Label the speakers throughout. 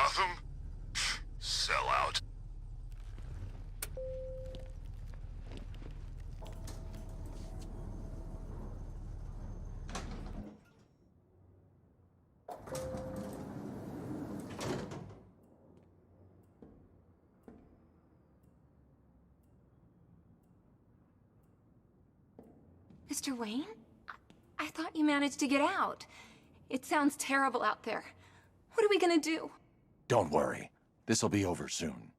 Speaker 1: Gotham? Sell out.
Speaker 2: Mr. Wayne? I thought you managed to get out. It sounds terrible out there. What are we gonna do?
Speaker 3: Don't worry. This'll be over soon.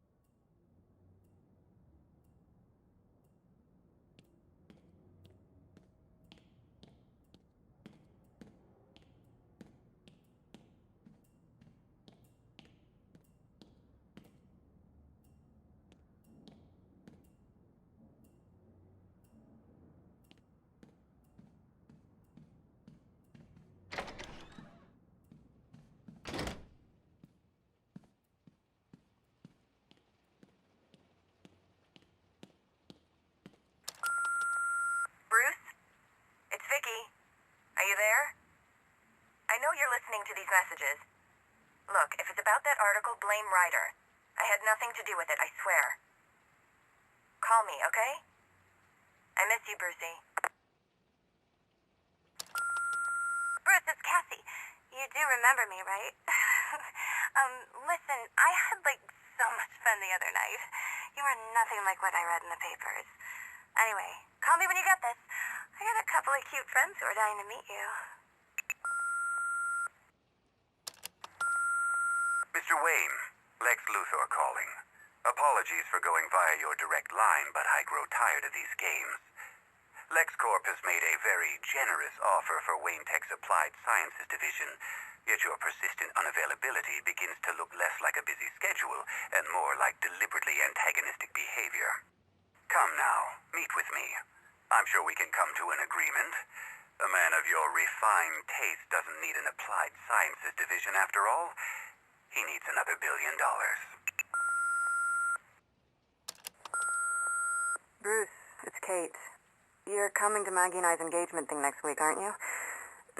Speaker 4: Are you there? I know you're listening to these messages. Look, if it's about that article, blame Ryder. I had nothing to do with it, I swear. Call me, okay? I miss you, Brucey. Bruce, it's Cassie. You do remember me, right? Listen, I had, so much fun the other night. You were nothing like what I read in the papers. Anyway, call me when you get this. I got a couple of cute friends who are dying to meet you.
Speaker 5: Mr. Wayne, Lex Luthor calling. Apologies for going via your direct line, but I grow tired of these games. LexCorp has made a very generous offer for Wayne Tech's Applied Sciences division, yet your persistent unavailability begins to look less like a busy schedule and more like deliberately antagonistic behavior. Come now, meet with me. I'm sure we can come to an agreement. A man of your refined taste doesn't need an Applied Sciences division after all. He needs another $1 billion.
Speaker 4: Bruce, it's Kate. You're coming to Maggie and I's engagement thing next week, aren't you?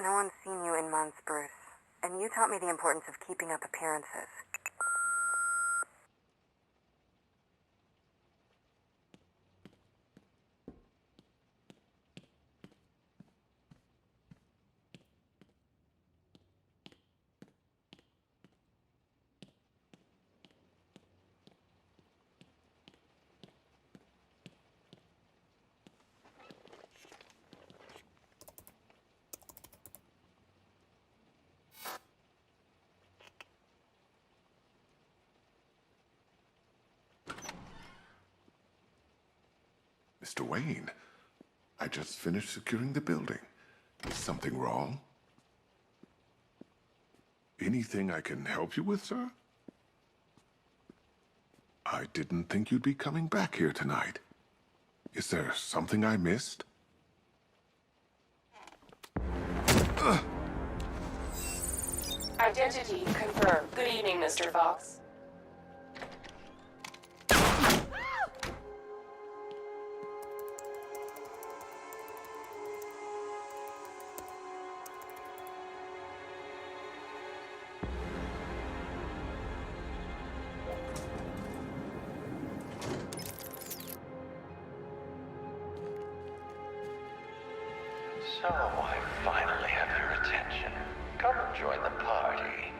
Speaker 4: No one's seen you in months, Bruce. And you taught me the importance of keeping up appearances.
Speaker 1: Mr. Wayne, I just finished securing the building. Is something wrong? Anything I can help you with, sir? I didn't think you'd be coming back here tonight. Is there something I missed?
Speaker 6: Identity confirmed. Good evening, Mr. Fox.
Speaker 7: So, I finally have your attention. Come join the party.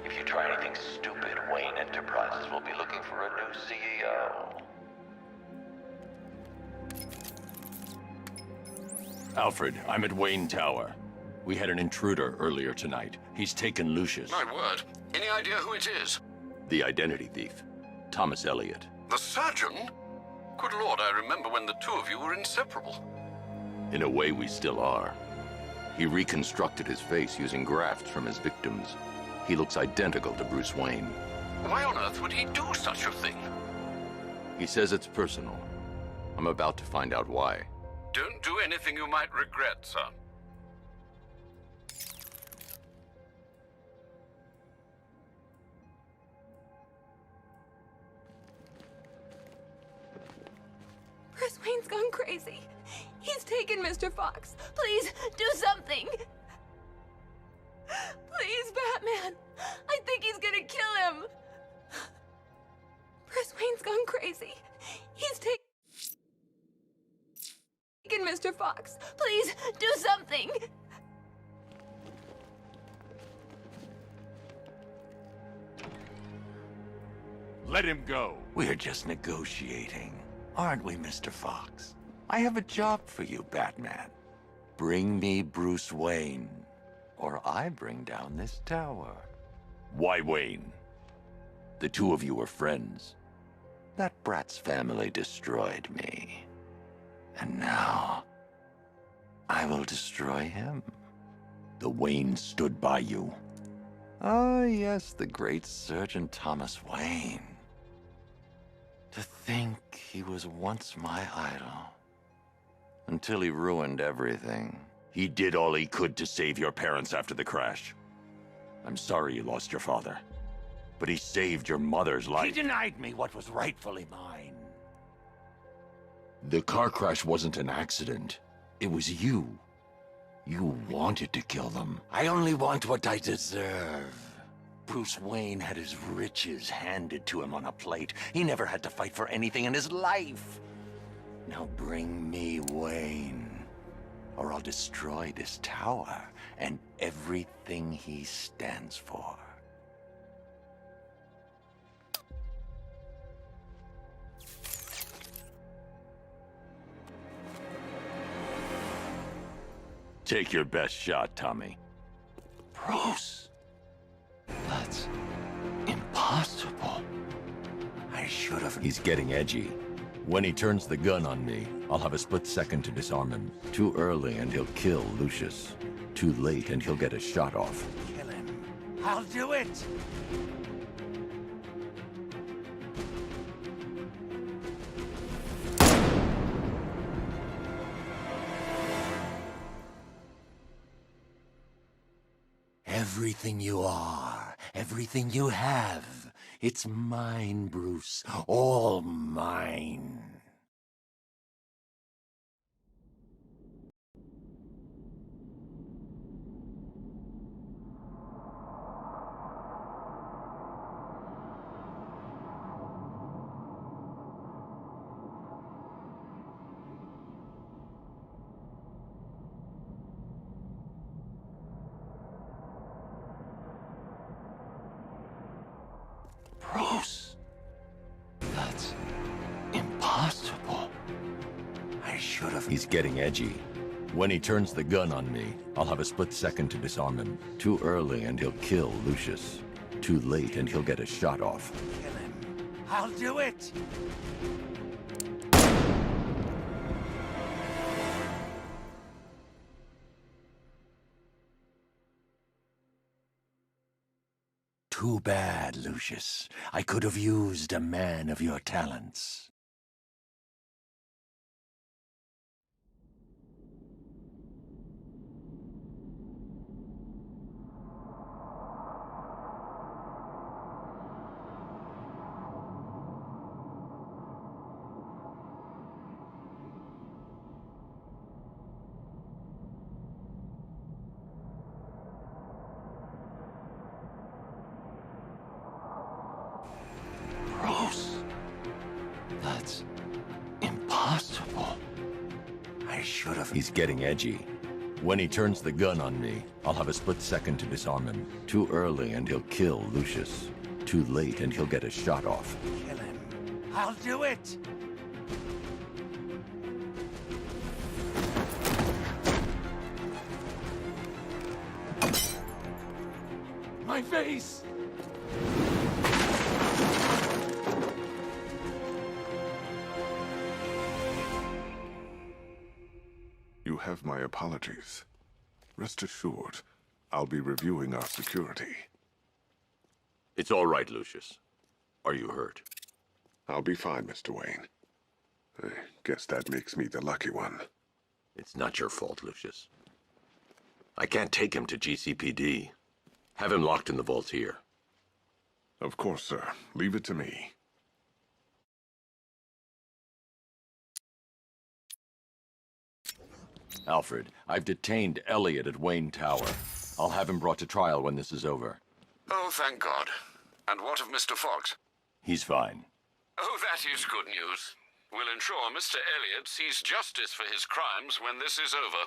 Speaker 7: If you try anything stupid, Wayne Enterprises will be looking for a new CEO.
Speaker 3: Alfred, I'm at Wayne Tower. We had an intruder earlier tonight. He's taken Lucius.
Speaker 1: My word. Any idea who it is?
Speaker 3: The identity thief. Thomas Elliot.
Speaker 1: The surgeon? Good Lord, I remember when the two of you were inseparable.
Speaker 3: In a way, we still are. He reconstructed his face using grafts from his victims. He looks identical to Bruce Wayne.
Speaker 1: Why on earth would he do such a thing?
Speaker 3: He says it's personal. I'm about to find out why.
Speaker 1: Don't do anything you might regret, sir.
Speaker 2: Bruce Wayne's gone crazy. He's taken Mr. Fox. Please, do something. Please, Batman. I think he's gonna kill him. crazy. He's taken Mr. Fox. Please, do something.
Speaker 3: Let him go.
Speaker 7: We're just negotiating, aren't we, Mr. Fox? I have a job for you, Batman. Bring me Bruce Wayne, or I bring down this tower.
Speaker 3: Why Wayne?
Speaker 7: The two of you were friends. That brat's family destroyed me. And now, I will destroy him.
Speaker 3: The Wayne stood by you.
Speaker 7: Ah, yes, the great Sergeant Thomas Wayne. To think he was once my idol. Until he ruined everything.
Speaker 3: He did all he could to save your parents after the crash. I'm sorry you lost your father, but he saved your mother's life.
Speaker 7: He denied me what was rightfully mine.
Speaker 3: The car crash wasn't an accident. It was you. You wanted to kill them.
Speaker 7: I only want what I deserve. Bruce Wayne had his riches handed to him on a plate. He never had to fight for anything in his life. Now bring me Wayne, or I'll destroy this tower and everything he stands for.
Speaker 3: Take your best shot, Tommy.
Speaker 7: Bruce, that's impossible. I should have...
Speaker 3: He's getting edgy. When he turns the gun on me, I'll have a split second to disarm him. Too early and he'll kill Lucius. Too late and he'll get a shot off.
Speaker 7: Kill him. I'll do it! Everything you are, everything you have, it's mine, Bruce. All mine. Bruce, that's impossible. I should have...
Speaker 3: He's getting edgy. When he turns the gun on me, I'll have a split second to disarm him. Too early and he'll kill Lucius. Too late and he'll get a shot off.
Speaker 7: Kill him. I'll do it! Too bad, Lucius. I could have used a man of your talents. Bruce, that's impossible. I should have...
Speaker 3: He's getting edgy. When he turns the gun on me, I'll have a split second to disarm him. Too early and he'll kill Lucius. Too late and he'll get a shot off.
Speaker 7: Kill him. I'll do it! My face!
Speaker 1: You have my apologies. Rest assured, I'll be reviewing our security.
Speaker 3: It's all right, Lucius. Are you hurt?
Speaker 1: I'll be fine, Mr. Wayne. I guess that makes me the lucky one.
Speaker 3: It's not your fault, Lucius. I can't take him to GCPD. Have him locked in the vault here.
Speaker 1: Of course, sir. Leave it to me.
Speaker 3: Alfred, I've detained Elliot at Wayne Tower. I'll have him brought to trial when this is over.
Speaker 8: Oh, thank God. And what of Mr. Fox?
Speaker 3: He's fine.
Speaker 8: Oh, that is good news. We'll ensure Mr. Elliot sees justice for his crimes when this is over.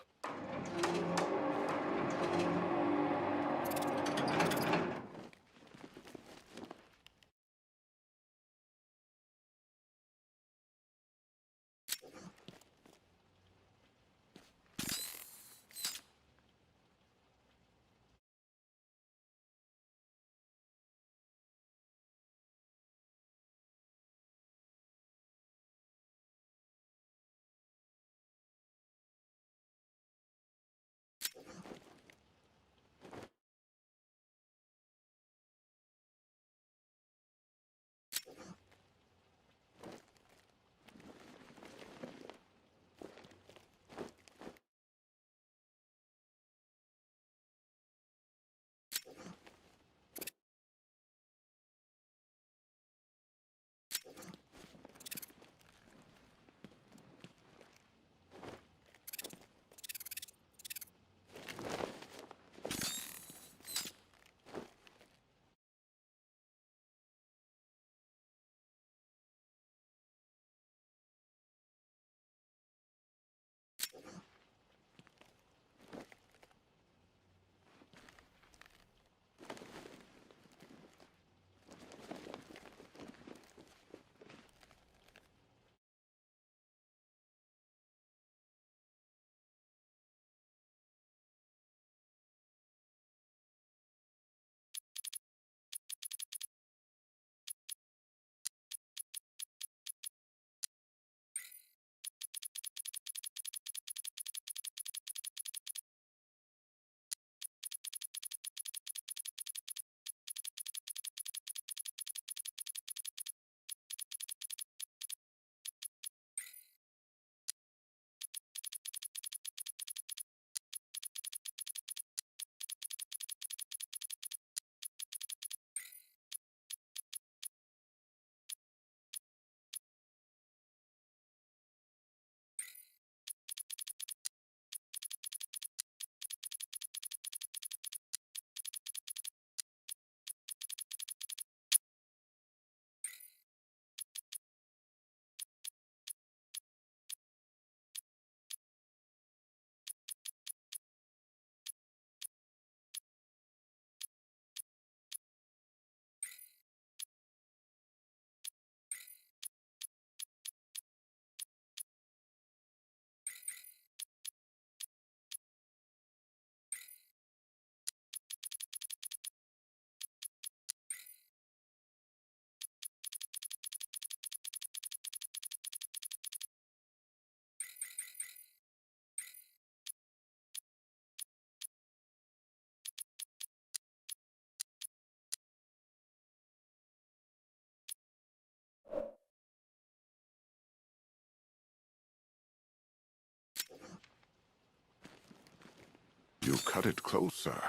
Speaker 1: You cut it close, sir,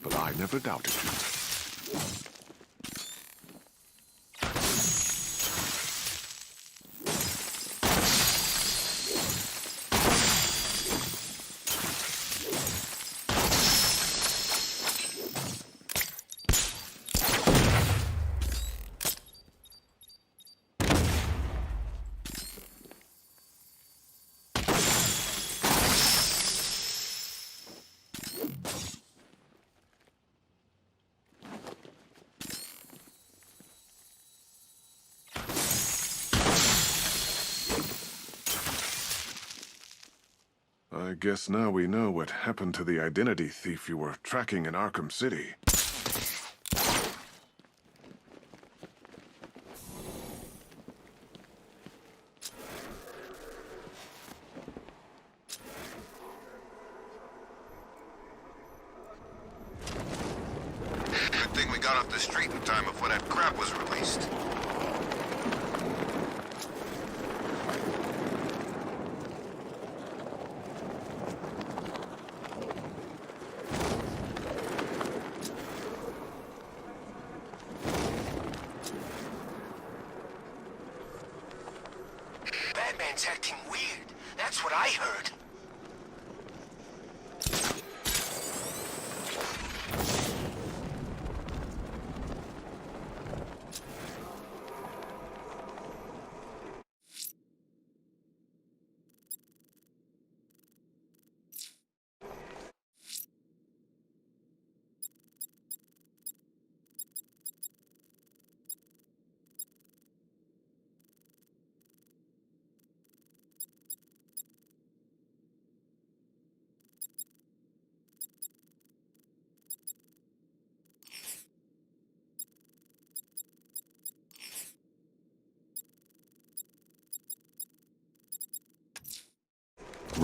Speaker 1: but I never doubted you. I guess now we know what happened to the identity thief you were tracking in Arkham City.
Speaker 9: Good thing we got off the street in time before that crap was released.
Speaker 10: Batman's acting weird. That's what I heard.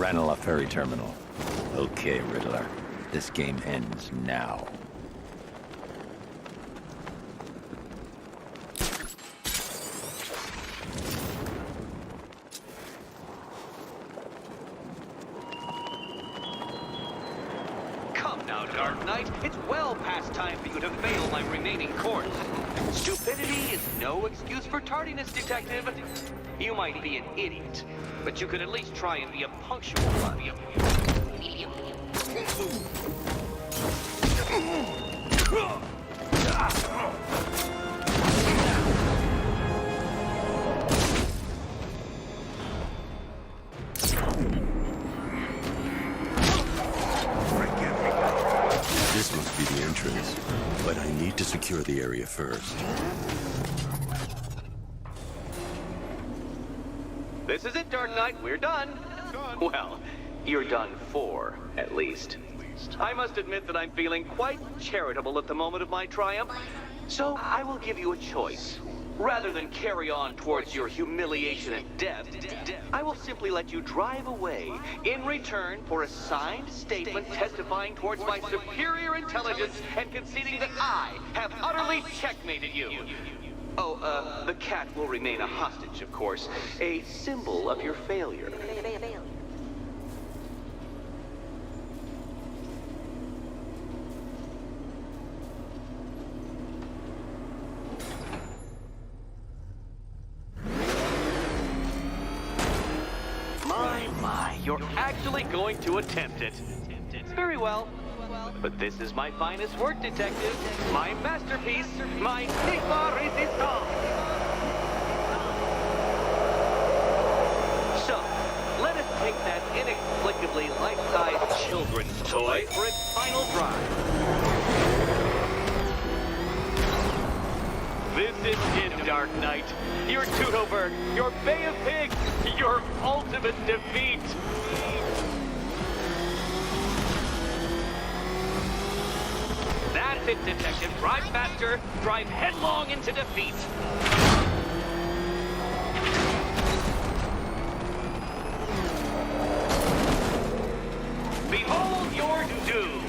Speaker 3: Ranelagh Ferry Terminal. Okay, Riddler. This game ends now.
Speaker 11: Come now, Dark Knight. It's well past time for you to fail my remaining course. Stupidity is no excuse for tardiness, Detective. You might be an idiot, but you could at least try and be a punctual one.
Speaker 3: This must be the entrance, but I need to secure the area first.
Speaker 11: This is it, Dark Knight. We're done. Well, you're done for, at least. I must admit that I'm feeling quite charitable at the moment of my triumph, so I will give you a choice. Rather than carry on towards your humiliation and death, I will simply let you drive away in return for a signed statement testifying towards my superior intelligence and conceding that I have utterly checkmated you. Oh, the cat will remain a hostage, of course, a symbol of your failure. My, you're actually going to attempt it. Very well. But this is my finest work, Detective. My masterpiece, my Sigma Resistance. So, let us take that inexplicably life-size children's toy for its final drive. This is it, Dark Knight. Your Teutoburg, your Bay of Pigs, your ultimate defeat. That's it, Detective. Drive faster, drive headlong into defeat. Behold your doom.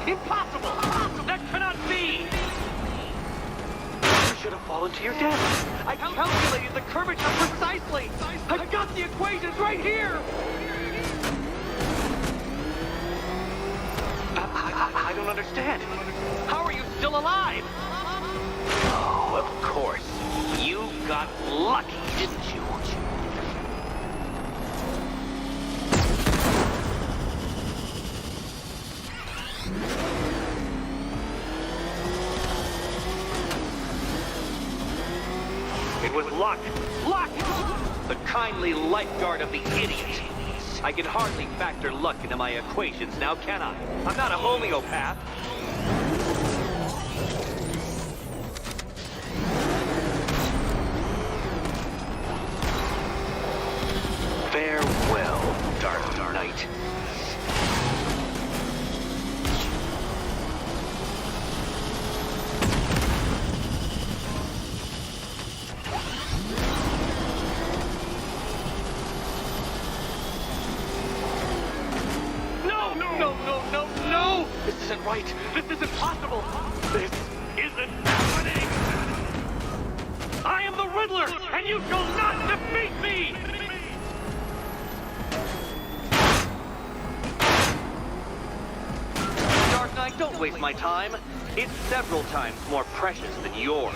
Speaker 11: Impossible! That cannot be! You should have fallen to your death. I calculated the curvature precisely. I've got the equations right here. I don't understand. How are you still alive? Oh, of course. You got lucky, didn't you? It was luck! Luck! The kindly lifeguard of the idiot. I can hardly factor luck into my equations now, can I? I'm not a homeopath. Farewell, Dark Knight. No! This isn't right. This isn't possible. This isn't happening. I am the Riddler, and you shall not defeat me! Dark Knight, don't waste my time. It's several times more precious than yours.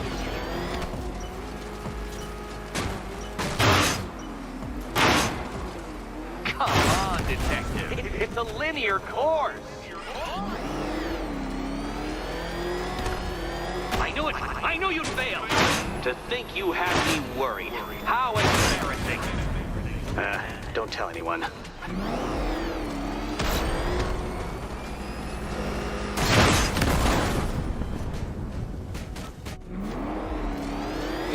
Speaker 11: Come on, Detective. It's a linear course. I knew it. I knew you'd fail. To think you had me worried. How embarrassing. Don't tell anyone.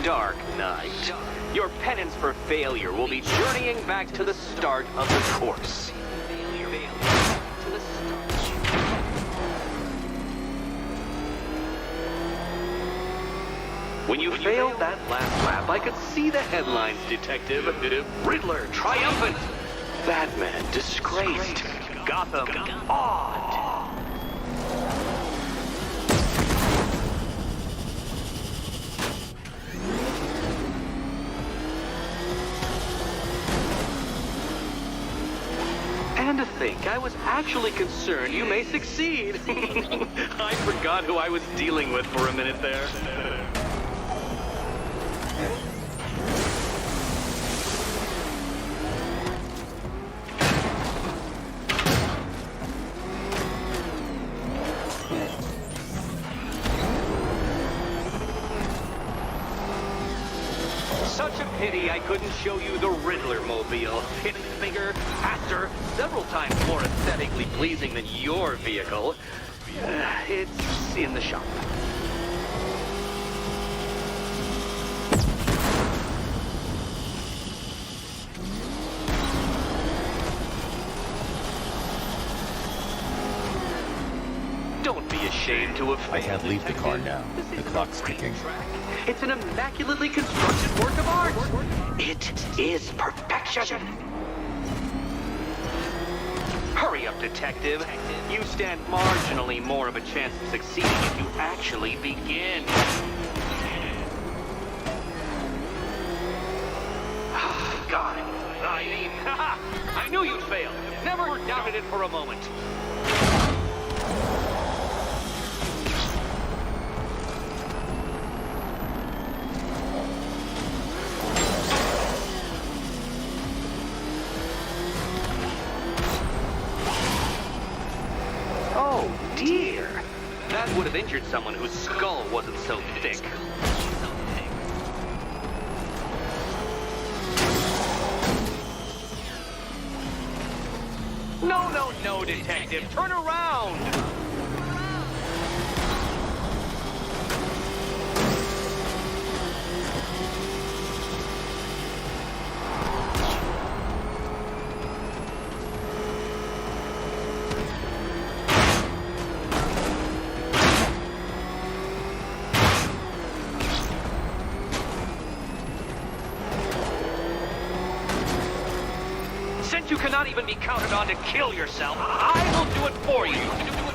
Speaker 11: Dark Knight. Your penance for failure will be journeying back to the start of the course. When you failed that last lap, I could see the headlines, Detective. Riddler triumphant. Batman disgraced. Gotham awed. And to think, I was actually concerned you may succeed. I forgot who I was dealing with for a minute there. Such a pity I couldn't show you the Riddler mobile. It's bigger, faster, several times more aesthetically pleasing than your vehicle. It's in the shop. Don't be ashamed to have...
Speaker 3: I can't leave the car now. The clock's ticking.
Speaker 11: It's an immaculately constructed work of art.
Speaker 10: It is perfection.
Speaker 11: Hurry up, Detective. You stand marginally more of a chance of succeeding if you actually begin. God, I knew you'd fail. Never doubted it for a moment. Oh, dear. That would have injured someone whose skull wasn't so thick. No, Detective. Turn around! Since you cannot even be counted on to kill yourself, I will do it for you.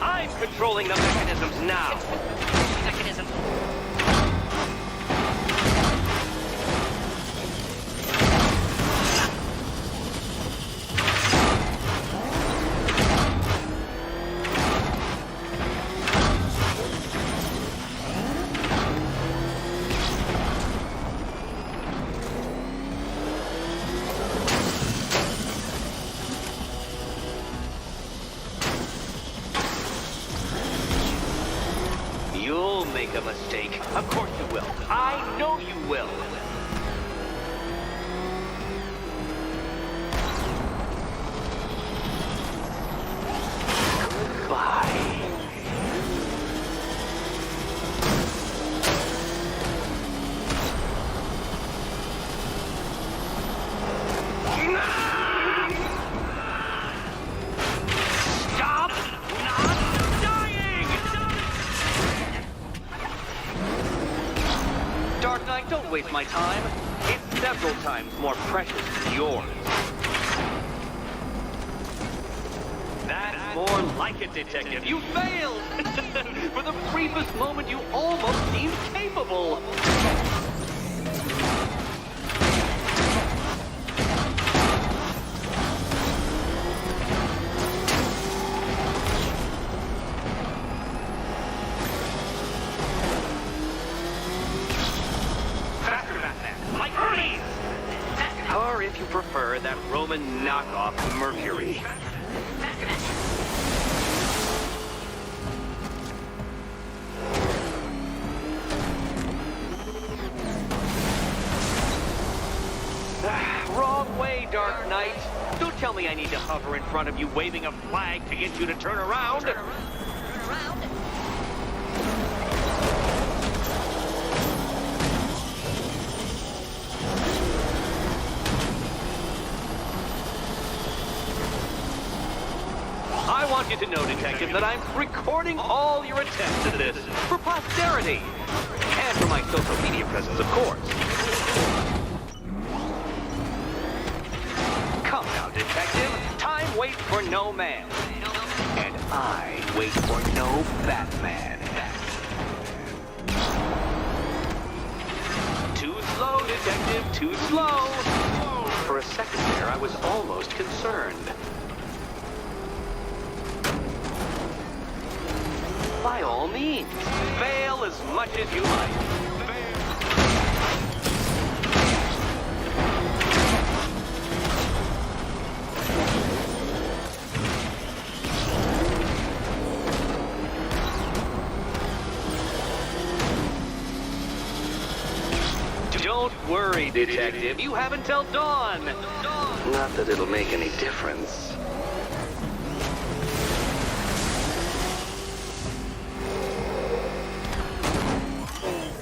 Speaker 11: I'm controlling the mechanisms now. You'll make a mistake. Of course you will. I know you will. Goodbye. Stop not dying! Dark Knight, don't waste my time. It's several times more precious than yours. That's more like it, Detective. You failed! For the briefest moment, you almost seemed capable. Or if you prefer, that Roman knockoff Mercury. Wrong way, Dark Knight. Don't tell me I need to hover in front of you waving a flag to get you to turn around. I want you to know, Detective, that I'm recording all your attempts at this for posterity. And for my social media presence, of course. Come now, detective. Time waits for no man. And I wait for no Batman. Too slow, detective, too slow. For a second there, I was almost concerned. By all means, fail as much as you like. Don't worry, detective. You have until dawn. Not that it'll make any difference.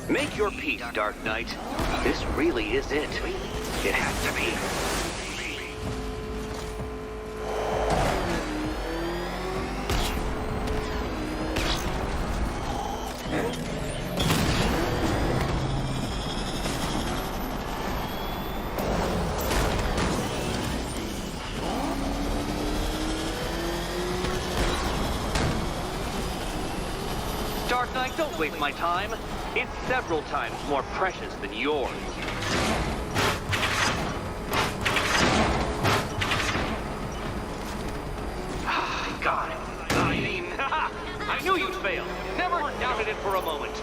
Speaker 11: Make your peace, Dark Knight. This really is it. It has to be. Dark Knight, don't waste my time. It's several times more precious than yours. God, I mean, I knew you'd fail. Never doubted it for a moment.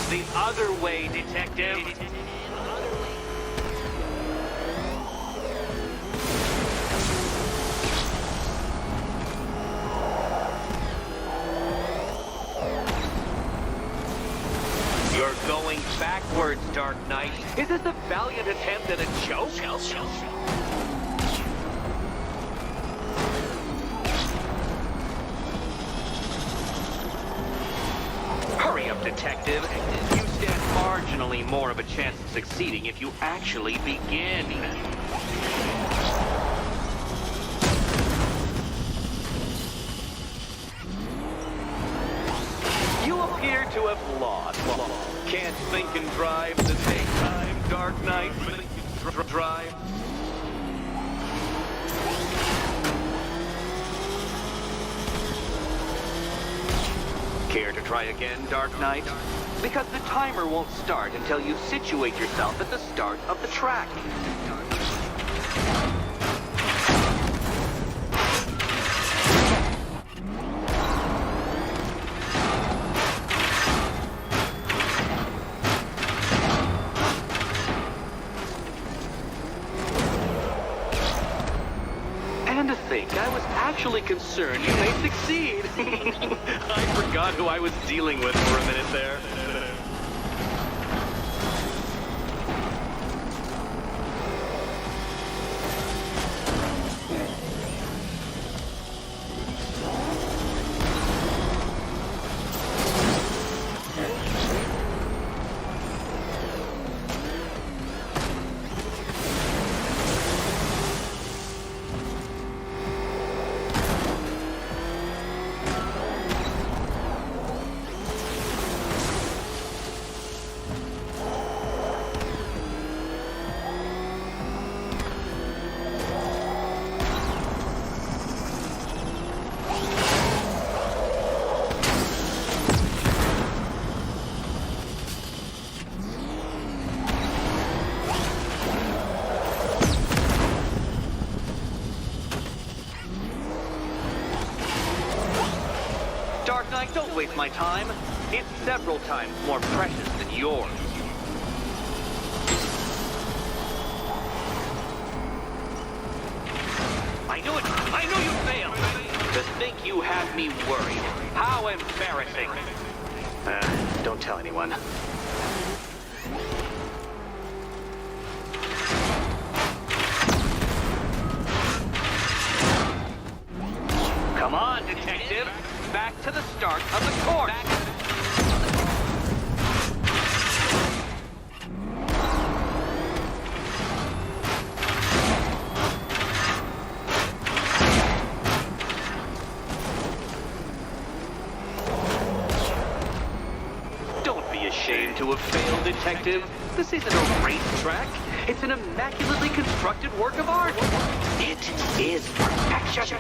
Speaker 11: The other way, detective. You're going backwards, Dark Knight. Is this a valiant attempt at a joke? Hurry up, detective. You stand marginally more of a chance of succeeding if you actually begin. You appear to have lost. Can't think and drive at the same time, Dark Knight. Drive. Care to try again, Dark Knight? Because the timer won't start until you situate yourself at the start of the track. And to think, I was actually concerned you may succeed. I forgot who I was dealing with for a minute there. Dark Knight, don't waste my time. It's several times more precious than yours. I knew it! I knew you'd fail! To think you had me worried. How embarrassing! Don't tell anyone. Come on, detective. Back to the start of the course. Don't be ashamed to have failed, detective. This isn't a racetrack. It's an immaculately constructed work of art. It is perfection.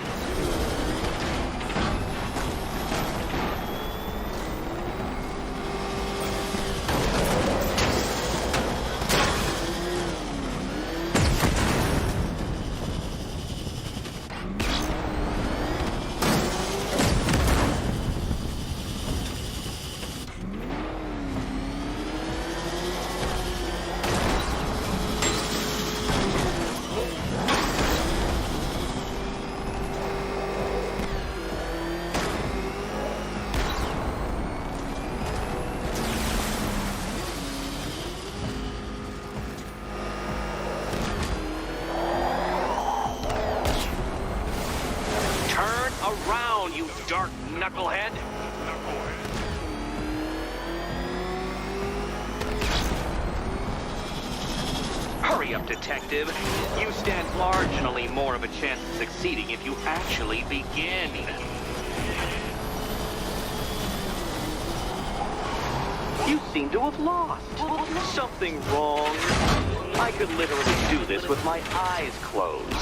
Speaker 11: Around, you dark knucklehead! Hurry up, detective. You stand marginally more of a chance of succeeding if you actually begin. You seem to have lost. Something wrong? I could literally do this with my eyes closed.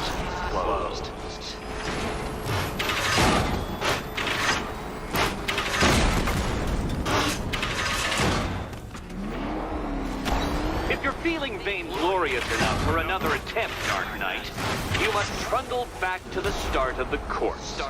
Speaker 11: If you're feeling vainglorious enough for another attempt, Dark Knight, you must trundle back to the start of the course.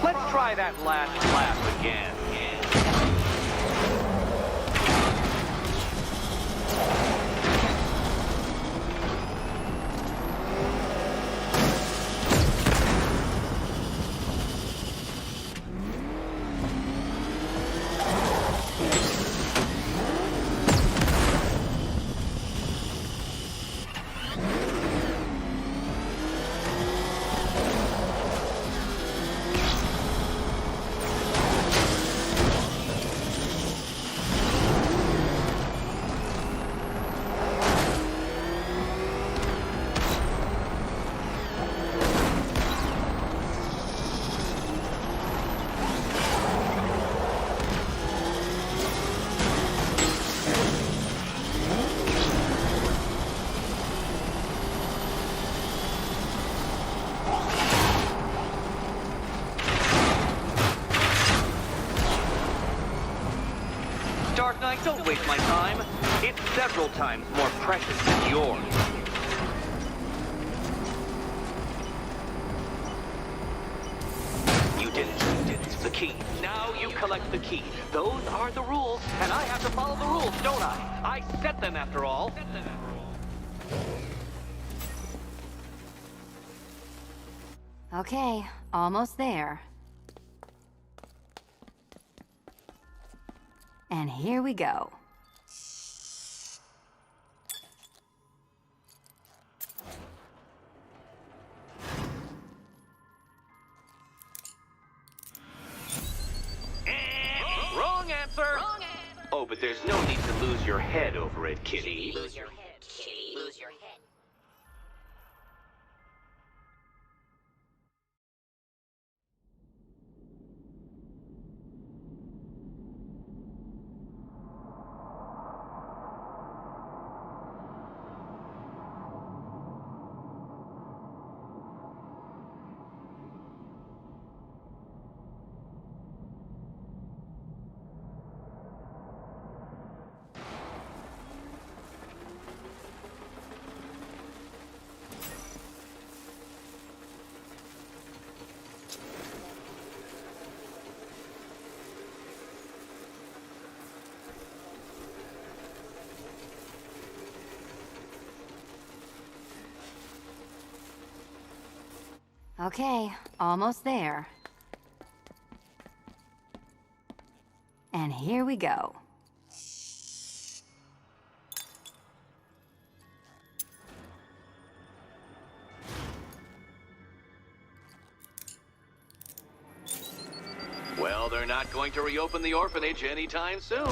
Speaker 11: Let's try that last lap again. Dark Knight, don't waste my time. It's several times more precious than yours. You did it. The key. Now you collect the key. Those are the rules, and I have to follow the rules, don't I? I set them after all.
Speaker 12: Okay, almost there. And here we go.
Speaker 11: Wrong answer! Oh, but there's no need to lose your head over it, kitty.
Speaker 13: Lose your head, kitty. Lose your head.
Speaker 12: Okay, almost there. And here we go.
Speaker 11: Well, they're not going to reopen the orphanage anytime soon.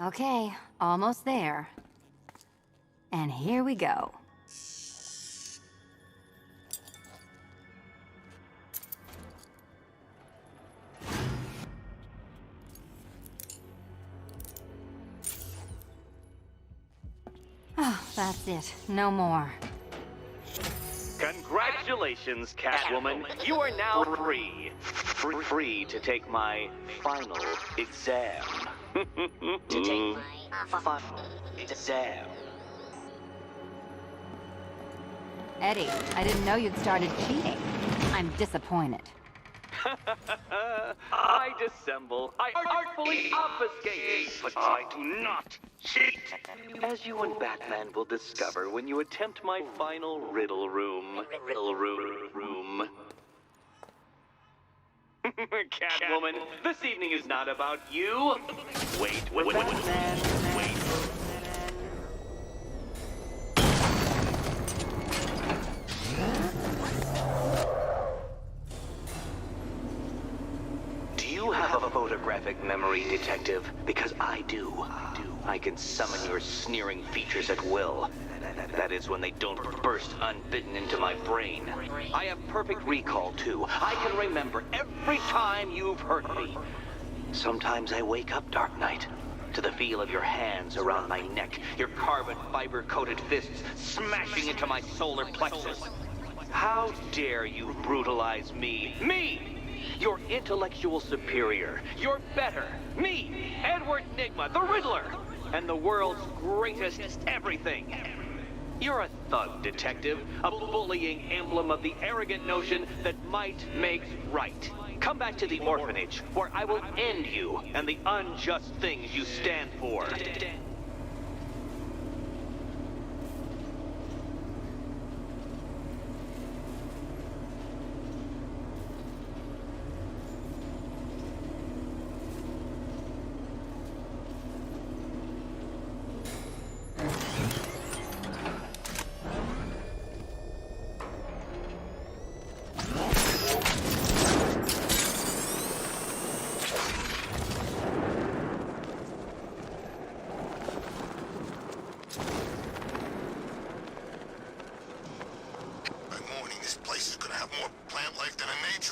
Speaker 12: Okay, almost there. And here we go. Oh, that's it. No more.
Speaker 11: Congratulations, Catwoman. You are now free. Free to take my final exam.
Speaker 13: To take my final
Speaker 11: exam.
Speaker 12: Eddie, I didn't know you'd started cheating. I'm disappointed.
Speaker 11: I dissemble. I artfully obfuscate. But I do not cheat. As you and Batman will discover when you attempt my final riddle room. Catwoman, this evening is not about you. Wait, Batman, wait. Do you have a photographic memory, Detective? Because I do. I can summon your sneering features at will. That is when they don't burst unbidden into my brain. I have perfect recall, too. I can remember every time you've hurt me. Sometimes I wake up, Dark Knight, to the feel of your hands around my neck, your carbon fiber-coated fists smashing into my solar plexus. How dare you brutalize me? Me! Your intellectual superior. You're better. Me, Edward Nygma, the Riddler, and the world's greatest everything. You're a thug, Detective, a bullying emblem of the arrogant notion that might makes right. Come back to the orphanage, where I will end you and the unjust things you stand for.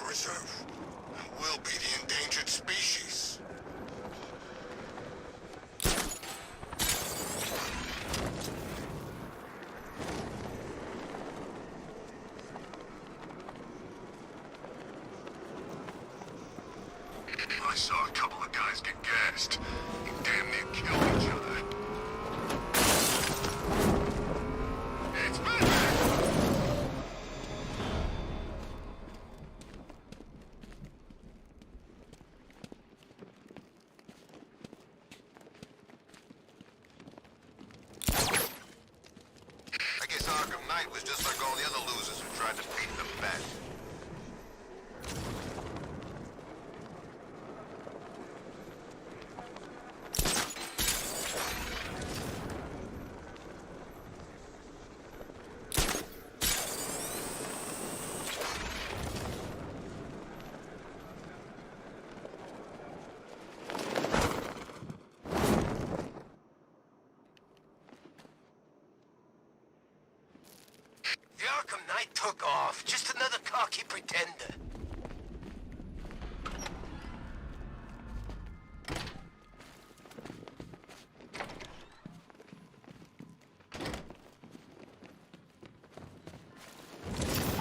Speaker 9: Reserve, and will be the endangered species. I saw a couple of guys get gassed. They damn near killed each other. It's Batman! Arkham Knight was just like all the other losers who tried to beat the Bat.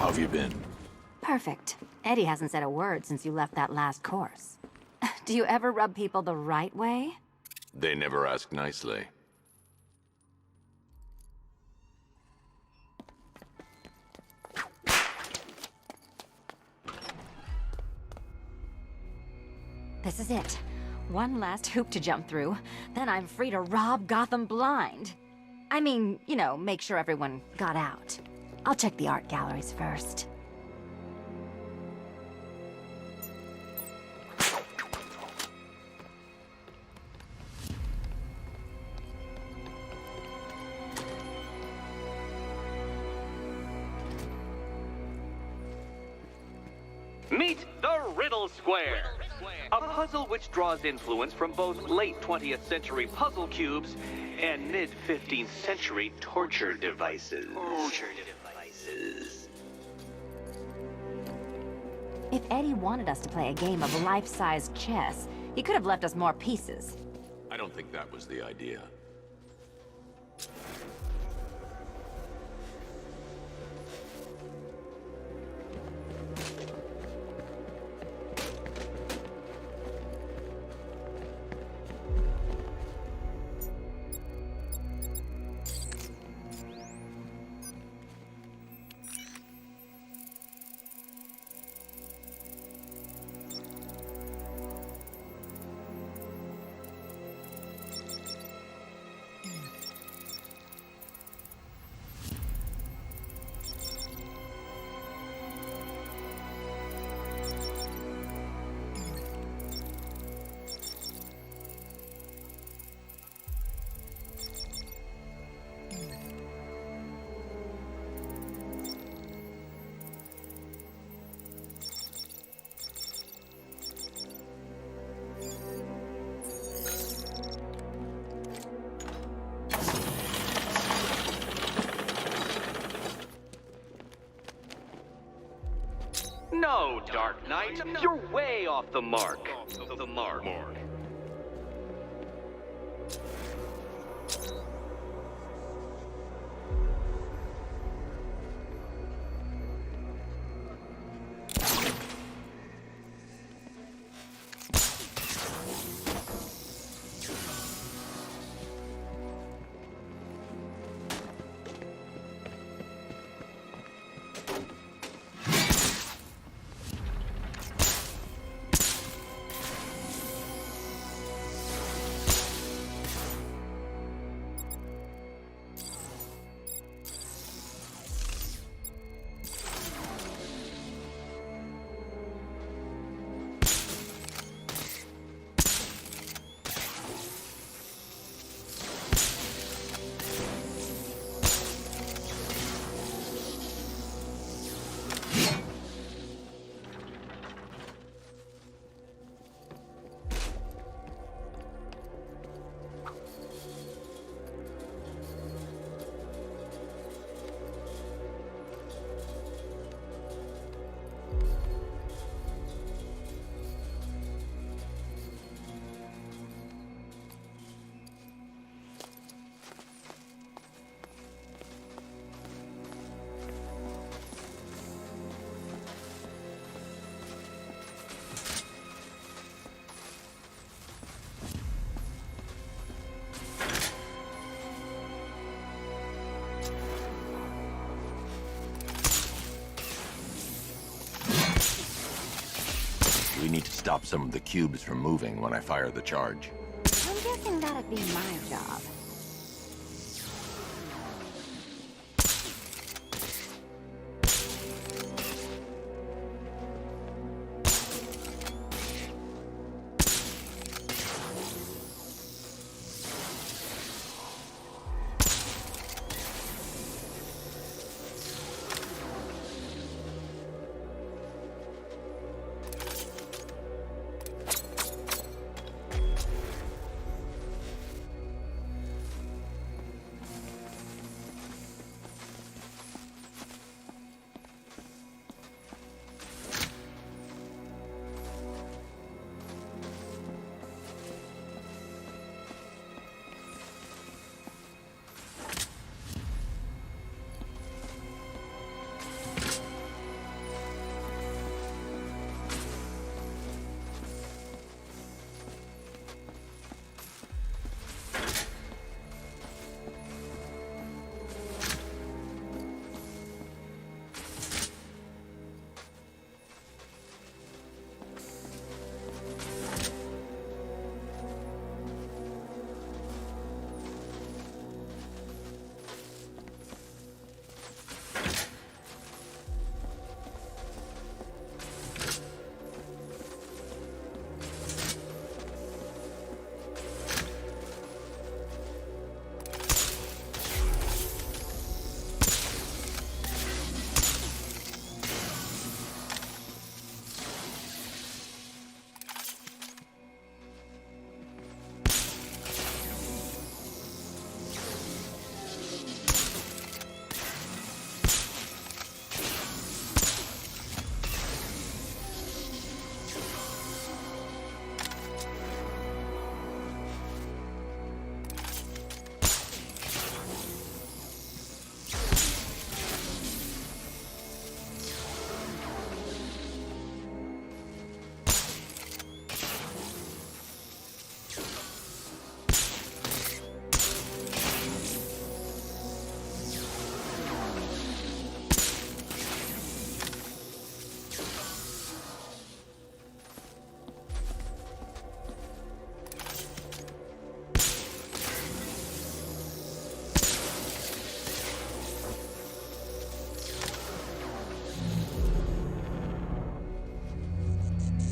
Speaker 3: How have you been?
Speaker 12: Perfect. Eddie hasn't said a word since you left that last course. Do you ever rub people the right way?
Speaker 3: They never ask nicely.
Speaker 12: This is it. One last hoop to jump through, then I'm free to rob Gotham blind. I mean, you know, make sure everyone got out. I'll check the art galleries first.
Speaker 11: Meet the Riddle Square, a puzzle which draws influence from both late 20th century puzzle cubes and mid-15th century torture devices.
Speaker 12: If Eddie wanted us to play a game of life-size chess, he could have left us more pieces.
Speaker 3: I don't think that was the idea.
Speaker 11: No, Dark Knight, you're way off the mark.
Speaker 3: We need to stop some of the cubes from moving when I fire the charge.
Speaker 12: I'm guessing that'd be my job.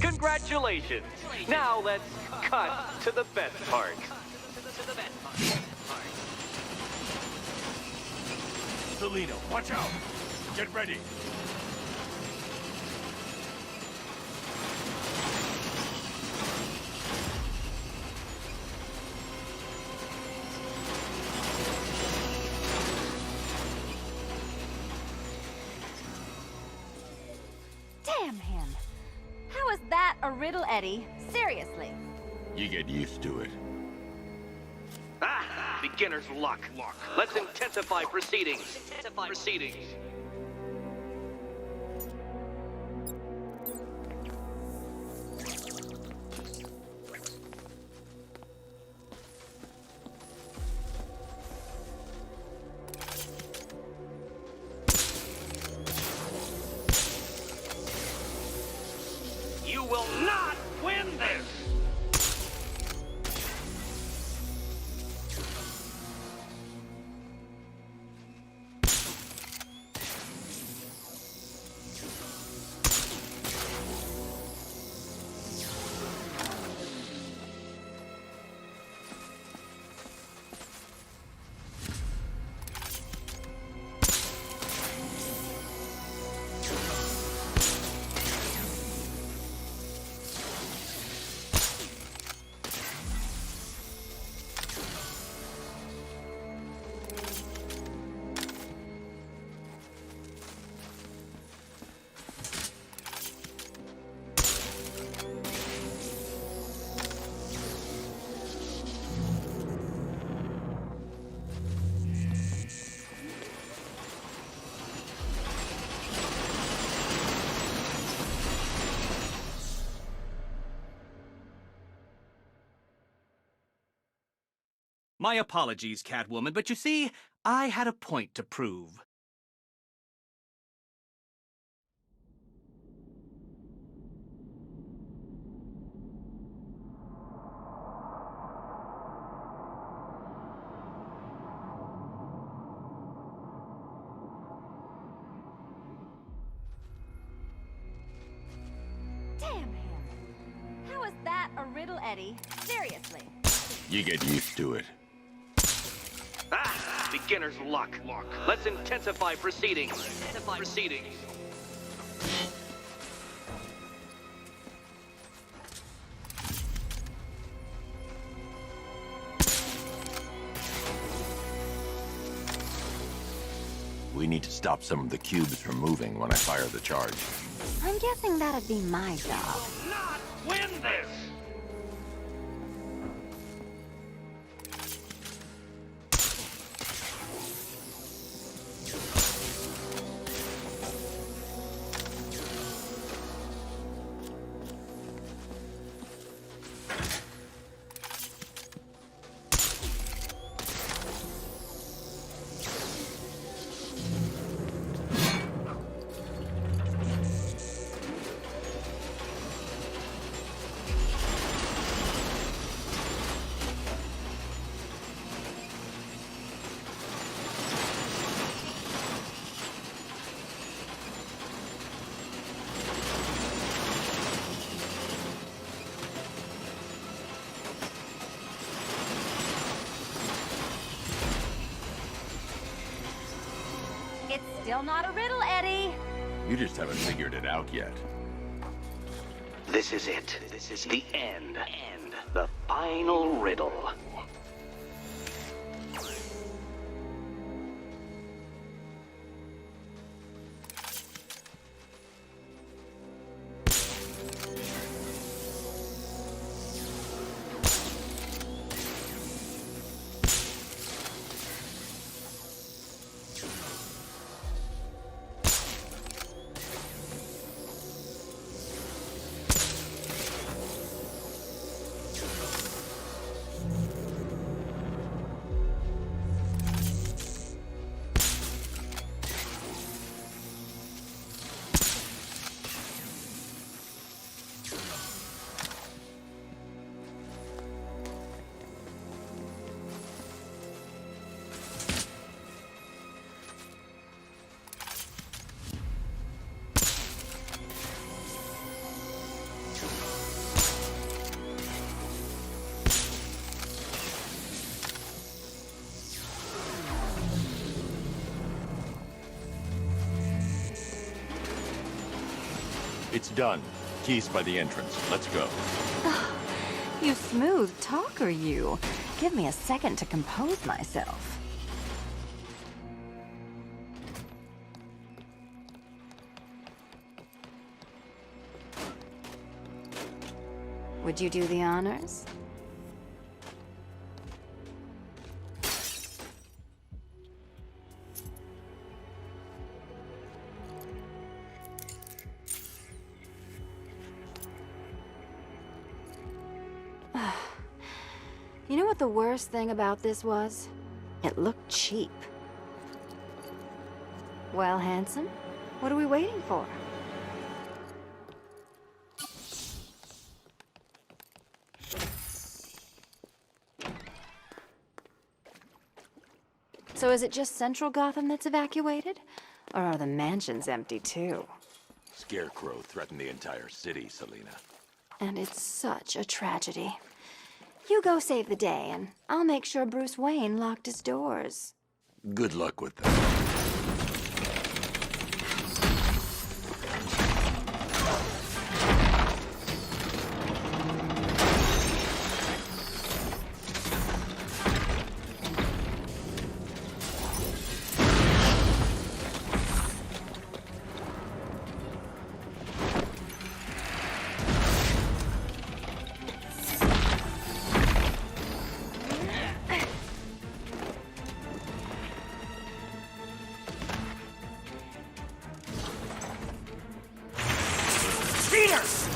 Speaker 11: Congratulations. Now let's cut to the best part.
Speaker 3: Selena, watch out! Get ready!
Speaker 12: Damn him. How is that a riddle, Eddie? Seriously.
Speaker 3: You get used to it.
Speaker 11: Ah! Beginner's luck. Let's intensify proceedings. You will not win this!
Speaker 14: My apologies, Catwoman, but you see, I had a point to prove.
Speaker 12: Damn him. How is that a riddle, Eddie? Seriously.
Speaker 3: You get used to it.
Speaker 11: Ah! Beginner's luck. Let's intensify proceedings.
Speaker 3: We need to stop some of the cubes from moving when I fire the charge.
Speaker 12: I'm guessing that'd be my job.
Speaker 11: You will not win this!
Speaker 12: It's still not a riddle, Eddie.
Speaker 3: You just haven't figured it out yet.
Speaker 11: This is it. This is the end. The final riddle.
Speaker 3: It's done. Keys by the entrance. Let's go.
Speaker 12: You smooth talker, you. Give me a second to compose myself. Would you do the honors? You know what the worst thing about this was? It looked cheap. Well, handsome, what are we waiting for? So is it just Central Gotham that's evacuated? Or are the mansions empty too?
Speaker 3: Scarecrow threatened the entire city, Selina.
Speaker 12: And it's such a tragedy. You go save the day, and I'll make sure Bruce Wayne locked his doors.
Speaker 3: Good luck with that.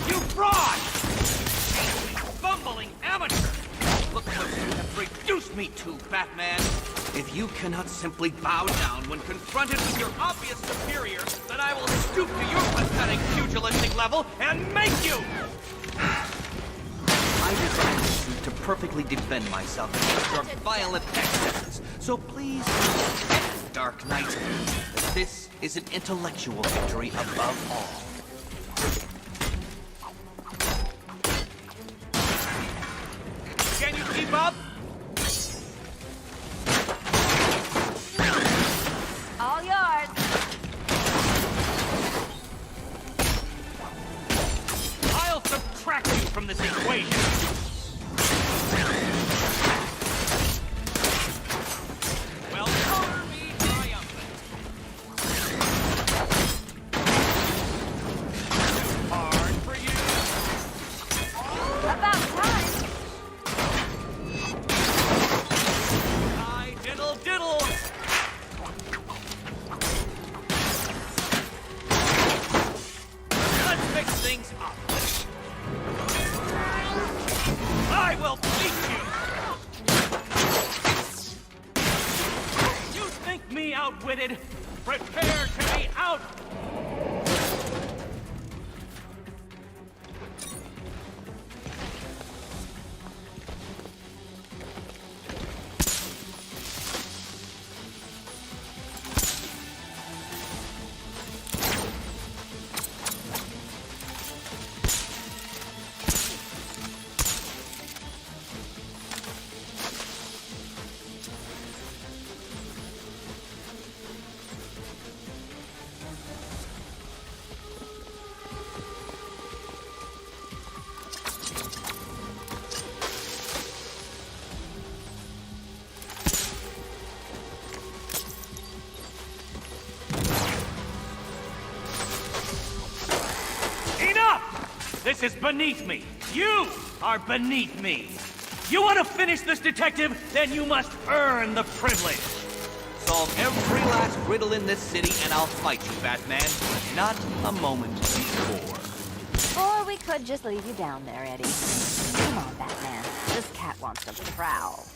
Speaker 14: You fraud! Bumbling amateur! Look what you have reduced me to, Batman! If you cannot simply bow down when confronted with your obvious superior, then I will stoop to your pathetic pugilistic level and make you! I designed this suit to perfectly defend myself against your violent excesses, so please understand, Dark Knight, that this is an intellectual victory above all. Can you keep up?
Speaker 12: All yours.
Speaker 14: I'll subtract you from this equation. Well, color me triumphant. Too hard for you.
Speaker 12: About time.
Speaker 14: Diddle! Let's fix things up. I will beat you! You think me outwitted? Prepare to be out! This is beneath me. You are beneath me. You want to finish this, detective? Then you must earn the privilege. Solve every last riddle in this city, and I'll fight you, Batman. Not a moment before.
Speaker 12: Or we could just leave you down there, Eddie. Come on, Batman. This cat wants to prowl.